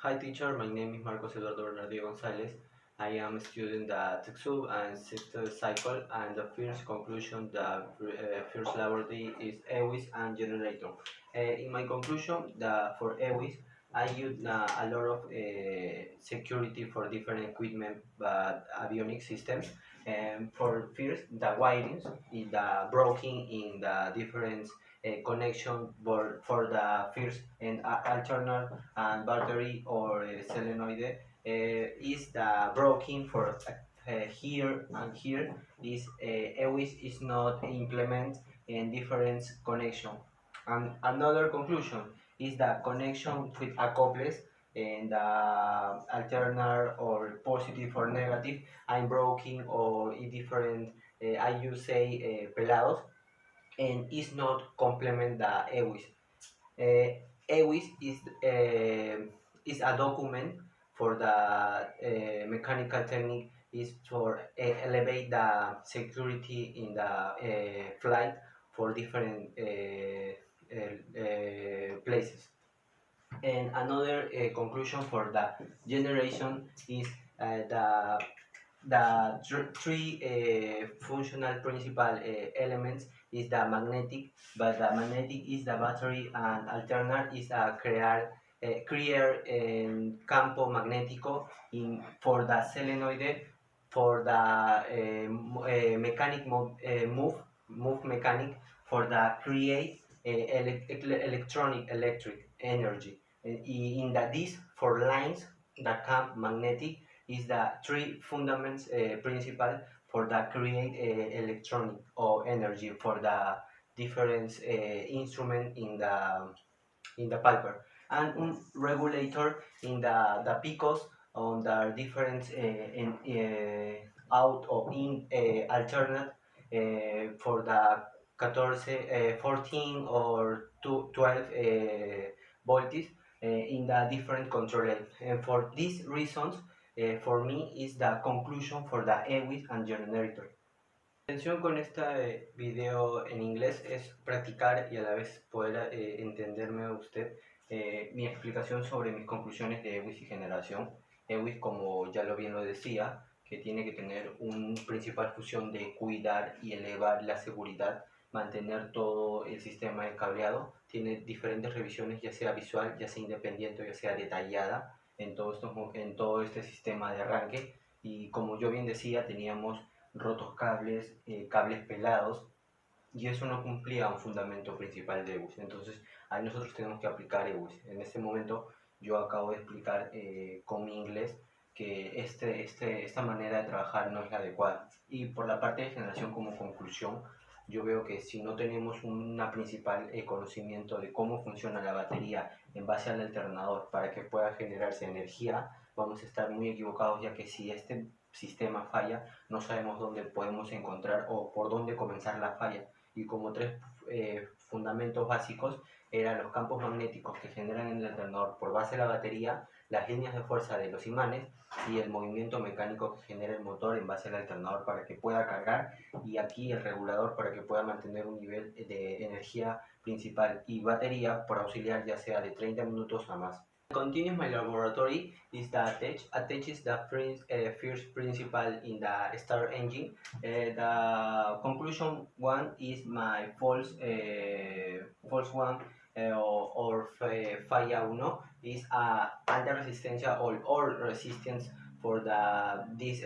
Hi teacher, my name is Marcos Eduardo Bernardo Gonzalez. I am a student at TechSoup and sixth cycle, and the first conclusion, the first laboratory is EWIS and generator. In my conclusion, for EWIS, I use a lot of security for different equipment, but avionic systems. And for first, the wirings is the broken in the different connection for the first and alternate and battery or solenoid is the broken for here and here is always is not implement in different connection. And another conclusion is the connection with acouples and alternate or positive or negative I'm broken or in different I use say pelados and is not complement the EWIS. EWIS is a document for the mechanical technique is for elevate the security in the flight for different places. And another conclusion for the generation is the three functional principal elements is the magnetic, but the magnetic is the battery and alternate is a crear campo magnetico in for the solenoid for the mechanic move mechanic for the create electric energy. In the this for lines the camp magnetic is the three fundaments principal for the create electronic or energy for the different instrument in the paper and regulator in the picos on the different out or in alternate for the 14 or 12 voltage in the different control. And for these reasons, for me is the conclusion for the EWIS and generator. La intención con este video en inglés es practicar y a la vez poder entenderme a usted mi explicación sobre mis conclusiones de EWIS y generación. EWIS, como ya lo bien lo decía, que tiene que tener una principal función de cuidar y elevar la seguridad, mantener todo el sistema de cableado. Tiene diferentes revisiones, ya sea visual, ya sea independiente o ya sea detallada en todo este sistema de arranque. Y como yo bien decía, teníamos rotos cables, cables pelados, y eso no cumplía un fundamento principal de EWIS. Entonces, ahí nosotros tenemos que aplicar EWIS. En este momento, yo acabo de explicar con mi inglés que esta manera de trabajar no es la adecuada. Y por la parte de generación como conclusión, yo veo que si no tenemos una principal conocimiento de cómo funciona la batería en base al alternador para que pueda generarse energía, vamos a estar muy equivocados, ya que si este sistema falla, no sabemos dónde podemos encontrar o por dónde comenzar la falla. Y como tres fundamentos básicos eran los campos magnéticos que generan el alternador por base de la batería, las líneas de fuerza de los imanes y el movimiento mecánico que genera el motor en base al alternador para que pueda cargar, y aquí el regulador para que pueda mantener un nivel de energía principal y batería por auxiliar ya sea de 30 minutos a más. Continuing my laboratory is the attach. Attach is the first principle in the start engine. The conclusion one is my false one or falla uno is alta resistencia or resistance for this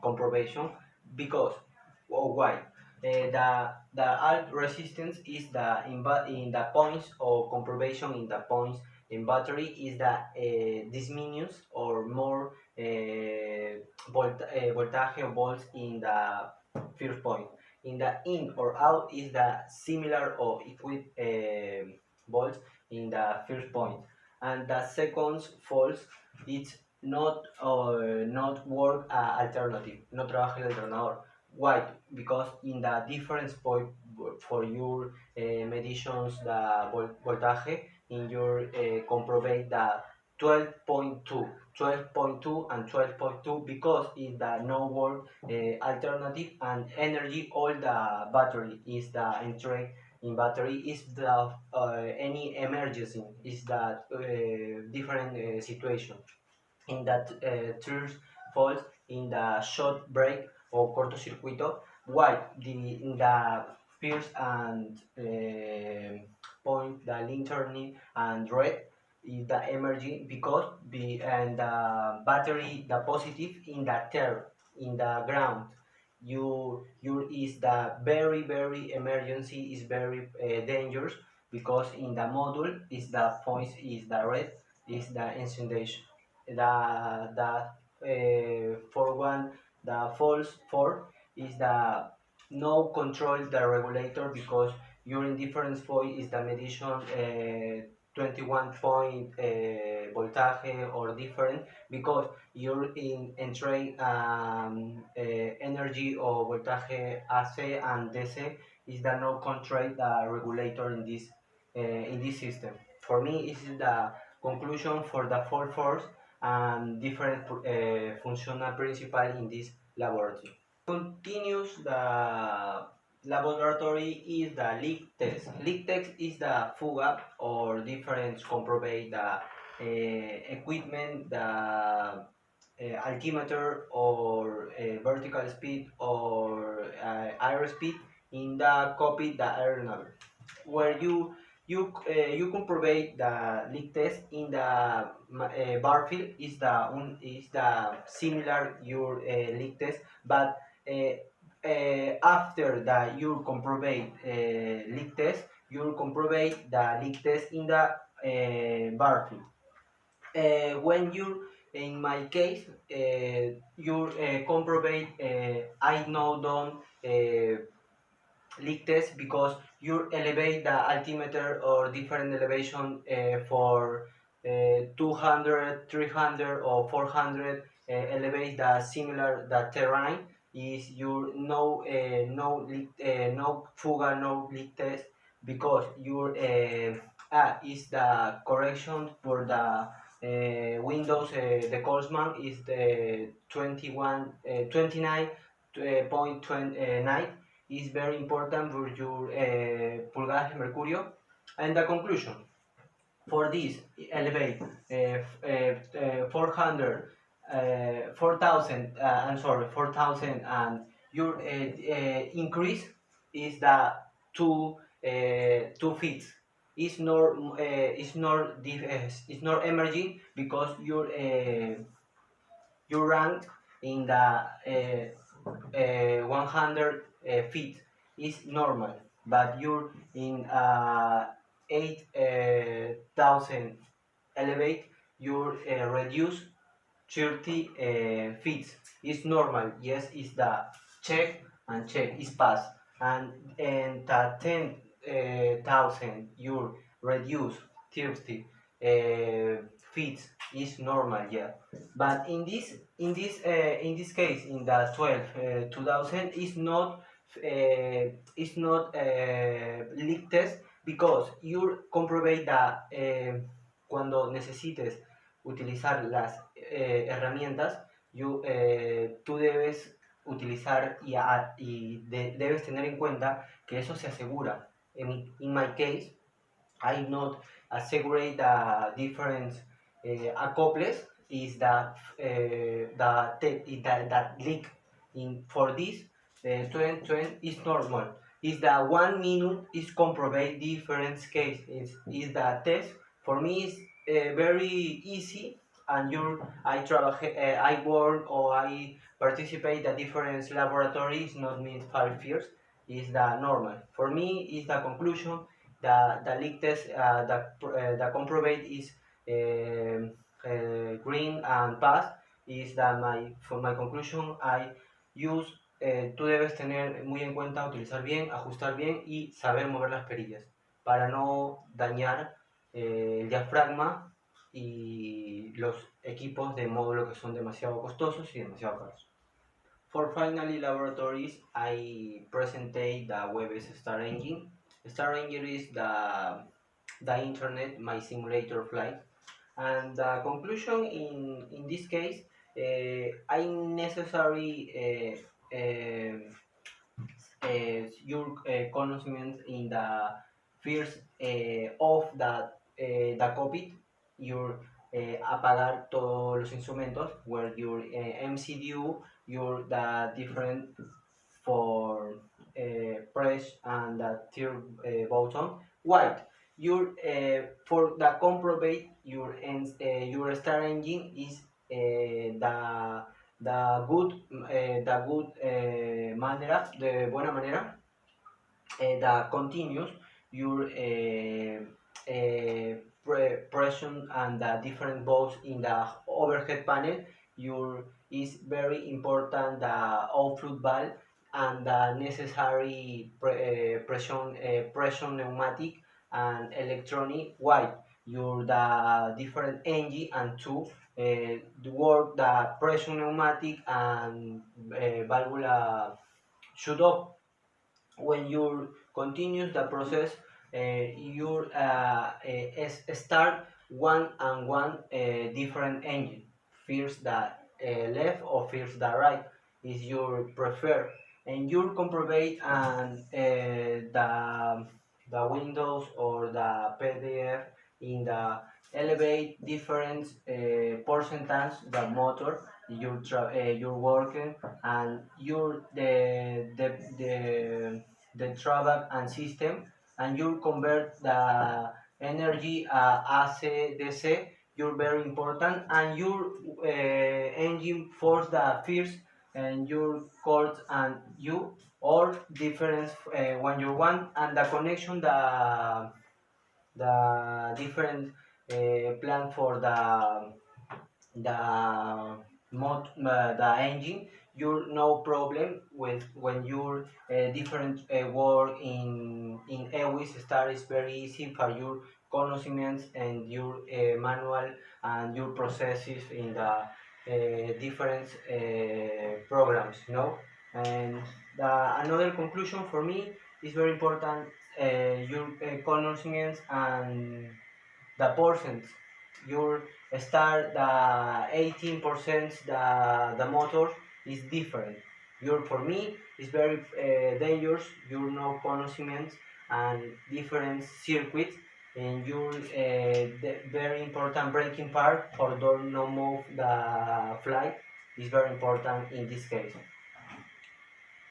comproval because why the alt resistance is in the points or comproval in the points in battery is the diminution or more voltage or volts in the first point. In the in or out is the similar or equal volts in the first point. And the second false it's not work alternative, no trabaja el alternador. Why? Because in the difference point for your meditions the voltage in your comprovate the 12.2 and 12.2 because in the no work alternative and energy all the battery is the entry in battery is the any emergency, is that different situation in that truth falls in the short break or cortocircuito, while in the first and point, the lantern and red is the energy, because and the battery, the positive in the terra, in the ground. You is the very emergency, is very dangerous, because in the module is the point, is the red, is the incendiation. The for one, the false for is the no control the regulator, because during different point is the medition 21 point voltage or different, because you're in entering energy or voltage AC and DC, is the no control the regulator in this system. For me, this is the conclusion for the full force and different functional principle in this laboratory. Continues the laboratory is the leak test. Leak test is the fuga or difference comprovate the equipment, the altimeter or vertical speed or air speed in the copy the aeronave, where you comprovate the leak test in the bar field is the similar your leak test, but after that you comprovate leak test, you comprovate the leak test in the bar field. When you, in my case, you comprovate I know don't leak test, because you elevate the altimeter or different elevation for 200, 300 or 400, elevate the similar the terrain, is your no fuga, no leak test, because your is the correction for the Windows, the Colesman is the 29.29 is very important for your pulgadas de mercurio. And the conclusion for this elevate 400 4000 I'm sorry 4000, and your increase is the 2 feet. It's not emerging, because your rank in the 100 feet is normal, but you're in 8,000 elevate, you reduce 30 feet. Is normal, yes, is the check and check is pass, and the 10,000 you reduce 30 feet is normal, yeah. But in this case, in the 12 2000 is not leak test, because you comprobate that cuando necesites utilizar las herramientas, tú debes utilizar debes tener en cuenta que eso se asegura. In my case, I not assegurate the different acouples, is that that leak in for this 2020 is normal. Is the 1 minute is comprovate different case, is the test for me is very easy, and I work or I participate at different laboratories, not means 5 years, is the normal. For me is the conclusion, the leak test, the comprovate is green and pass, is that for my conclusion I use. Tú debes tener muy en cuenta utilizar bien, ajustar bien y saber mover las perillas para no dañar el diafragma y los equipos de módulo que son demasiado costosos y demasiado caros. For finally laboratories, I presentate the WebS Star Engine. Star Engine is the internet, my simulator flight. And the conclusion in this case, I necessary your conocement in the first of the cockpit, your apagar todos los instrumentos, where your MCU, your the different for press and the third button. White, your for the comprobate your start engine is the good manera, de buena manera, that continues your pression and the different bolts in the overhead panel. Your is very important the outflow valve and the necessary pressure pneumatic and electronic white. Your the different engine and two work the pressure pneumatic and valvula shut off. When you continue the process, you start one and one different engine. First the left or first the right is your preferred, and you comprovate and the windows or the PDF in the elevate different percentage the motor you're working, and your the drawback and system, and you convert the energy AC DC. You're very important, and your engine force the first, and your cords and you all difference when you want, and the connection the different plan for the engine. You no problem with when your different work in Ewis start is very easy for your conocements and your manual and your processes in the different programs, you know. And another conclusion for me is very important your conocements and the percent. You start the 18% the motor is different. Your for me is very dangerous. You know conocements and different circuits, and your very important braking part for don't no move the flight is very important in this case.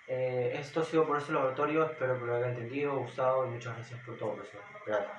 Esto ha sido por ese laboratorio, espero que lo haya entendido, gustado y muchas gracias por todo, profesor. Gracias.